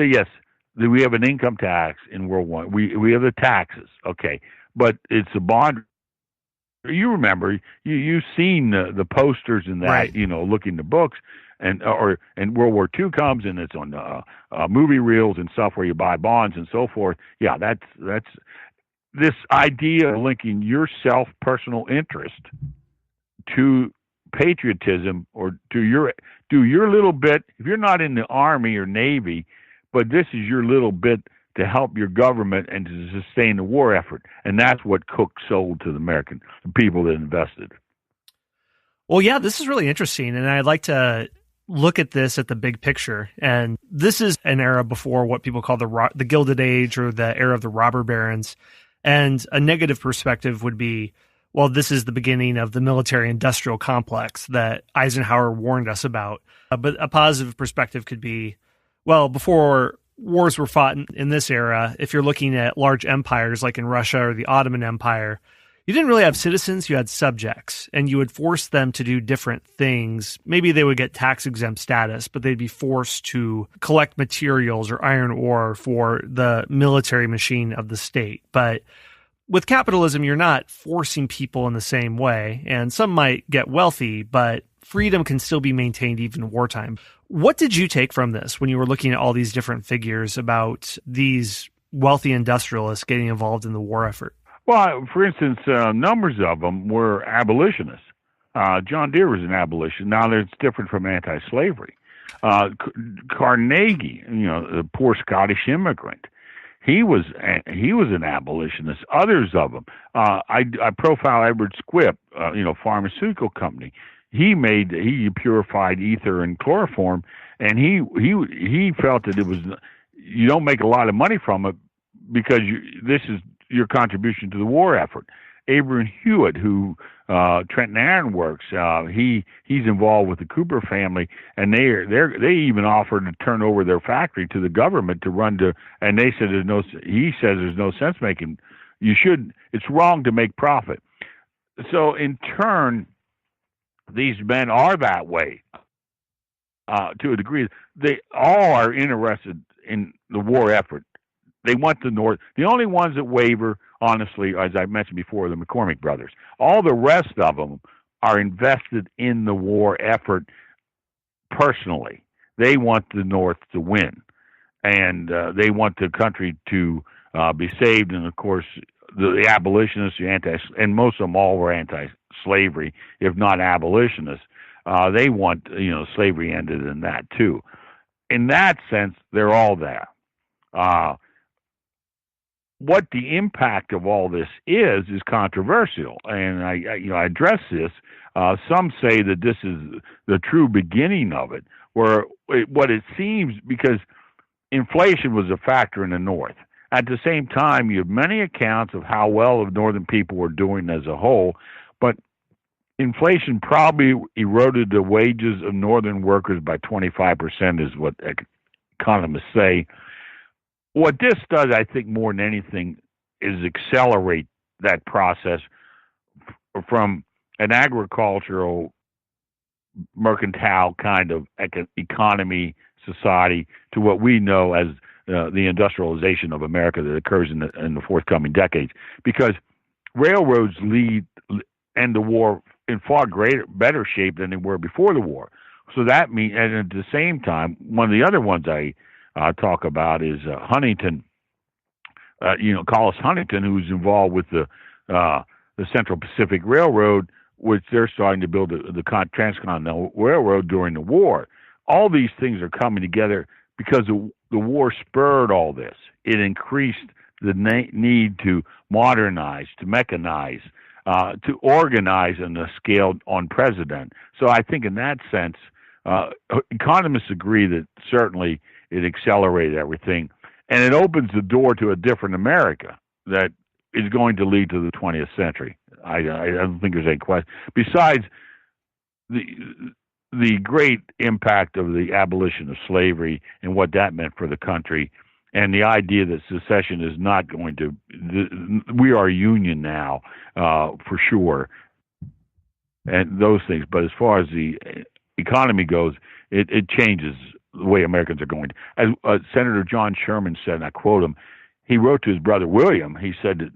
Yes, we have an income tax in World War. We have the taxes, okay, but it's a bond. You remember you've seen the posters and that, Right. looking the books, and World War II comes and it's on movie reels and stuff where you buy bonds and so forth. Yeah, that's this idea of linking your self personal interest to patriotism, or to do your little bit. If you're not in the Army or Navy, but this is your little bit to help your government and to sustain the war effort. And that's what Cook sold to the American people that invested. Well, yeah, this is really interesting, and I'd like to look at this at the big picture. And this is an era before what people call the Gilded Age, or the era of the robber barons. And a negative perspective would be, well, this is the beginning of the military-industrial complex that Eisenhower warned us about. But a positive perspective could be, well, before wars were fought in this era, if you're looking at large empires like in Russia or the Ottoman Empire, you didn't really have citizens, you had subjects, and you would force them to do different things. Maybe they would get tax-exempt status, but they'd be forced to collect materials or iron ore for the military machine of the state. But with capitalism, you're not forcing people in the same way, and some might get wealthy, but freedom can still be maintained even in wartime. What did you take from this when you were looking at all these different figures about these wealthy industrialists getting involved in the war effort? Well, for instance, numbers of them were abolitionists. John Deere was an abolitionist. Now, it's different from anti-slavery. Carnegie, the poor Scottish immigrant, he was an abolitionist. Others of them. I profile Edward Squibb, pharmaceutical company. He purified ether and chloroform, and he felt that you don't make a lot of money from it because this is your contribution to the war effort. Abraham Hewitt, who Trenton Iron Works, he's involved with the Cooper family, and they even offered to turn over their factory to the government to run and they said he says there's no sense making. It's wrong to make profit. So in turn, these men are that way to a degree. They all are interested in the war effort. They want the North. The only ones that waver, honestly, as I mentioned before, are the McCormick brothers. All the rest of them are invested in the war effort personally. They want the North to win, and they want the country to be saved. And of course, the abolitionists, and most of them all were anti-slavery, if not abolitionists. They want slavery ended in that too. In that sense, they're all there. What the impact of all this is controversial, and I address this. Some say that this is the true beginning of it, what it seems, because inflation was a factor in the North. At the same time, you have many accounts of how well the Northern people were doing as a whole, but inflation probably eroded the wages of Northern workers by 25%, is what economists say. What this does, I think, more than anything, is accelerate that process from an agricultural, mercantile kind of economy, society, to what we know as the industrialization of America that occurs in the forthcoming decades. Because railroads end the war in far better shape than they were before the war. So that means, and at the same time, one of the other ones I talk about is Huntington, Collis Huntington, who's involved with the Central Pacific Railroad, which they're starting to build the Transcontinental Railroad during the war. All these things are coming together because the war spurred all this. It increased the need to modernize, to mechanize, to organize on a scale unprecedented. So I think in that sense, economists agree that certainly it accelerated everything, and it opens the door to a different America that is going to lead to the 20th century. I don't think there's any question. Besides the great impact of the abolition of slavery and what that meant for the country, and the idea that secession is not going to, we are a union now, for sure, and those things. But as far as the economy goes, it changes the way Americans are going. As Senator John Sherman said, and I quote him, he wrote to his brother William, he said that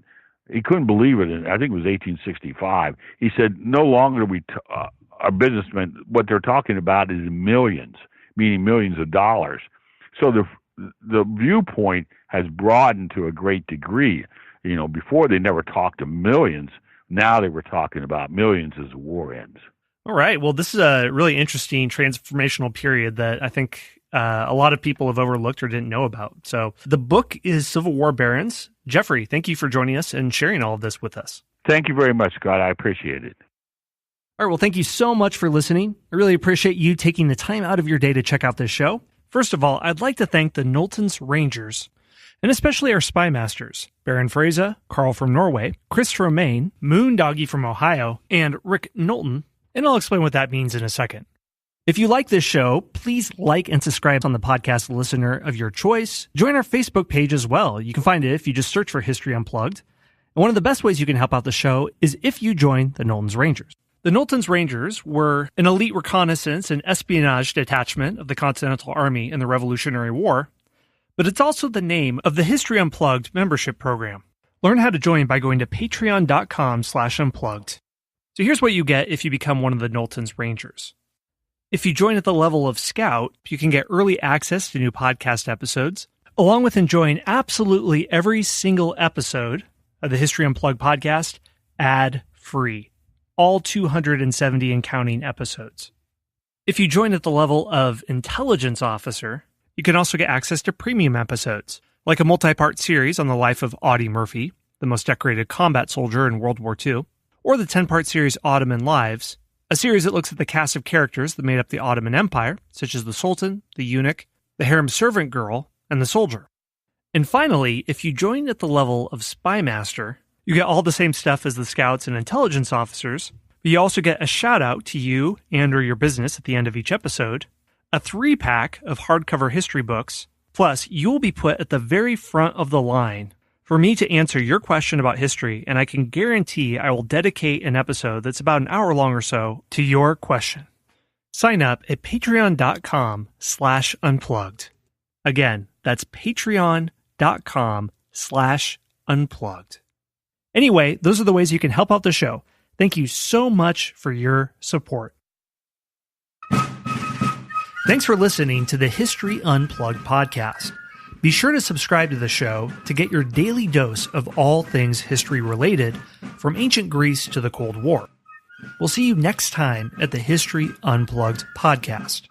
he couldn't believe it, I think it was 1865. He said, no longer do we, our businessmen, what they're talking about is millions, meaning millions of dollars. So the viewpoint has broadened to a great degree. You know, before they never talked to millions. Now they were talking about millions as the war ends. All right. Well, this is a really interesting transformational period that I think a lot of people have overlooked or didn't know about. So the book is Civil War Barons. Jeffrey, thank you for joining us and sharing all of this with us. Thank you very much, Scott. I appreciate it. All right. Well, thank you so much for listening. I really appreciate you taking the time out of your day to check out this show. First of all, I'd like to thank the Knowlton's Rangers, and especially our spy masters, Baron Fraser, Carl from Norway, Chris from Maine, Moondoggy from Ohio, and Rick Knowlton, and I'll explain what that means in a second. If you like this show, please like and subscribe on the podcast listener of your choice. Join our Facebook page as well. You can find it if you just search for History Unplugged. And one of the best ways you can help out the show is if you join the Knowlton's Rangers. The Knowlton's Rangers were an elite reconnaissance and espionage detachment of the Continental Army in the Revolutionary War, but it's also the name of the History Unplugged membership program. Learn how to join by going to patreon.com/unplugged. So here's what you get if you become one of the Knowlton's Rangers. If you join at the level of Scout, you can get early access to new podcast episodes, along with enjoying absolutely every single episode of the History Unplugged podcast ad-free. All 270 and counting episodes. If you join at the level of Intelligence Officer, you can also get access to premium episodes, like a multi-part series on the life of Audie Murphy, the most decorated combat soldier in World War II, or the 10-part series Ottoman Lives, a series that looks at the cast of characters that made up the Ottoman Empire, such as the Sultan, the eunuch, the harem servant girl, and the soldier. And finally, if you join at the level of Spy Master, you get all the same stuff as the Scouts and Intelligence Officers, but you also get a shout-out to you and or your business at the end of each episode, a 3-pack of hardcover history books, plus you'll be put at the very front of the line for me to answer your question about history, and I can guarantee I will dedicate an episode that's about an hour long or so to your question. Sign up at patreon.com/unplugged. Again, that's patreon.com/unplugged. Anyway, those are the ways you can help out the show. Thank you so much for your support. Thanks for listening to the History Unplugged podcast. Be sure to subscribe to the show to get your daily dose of all things history related, from ancient Greece to the Cold War. We'll see you next time at the History Unplugged podcast.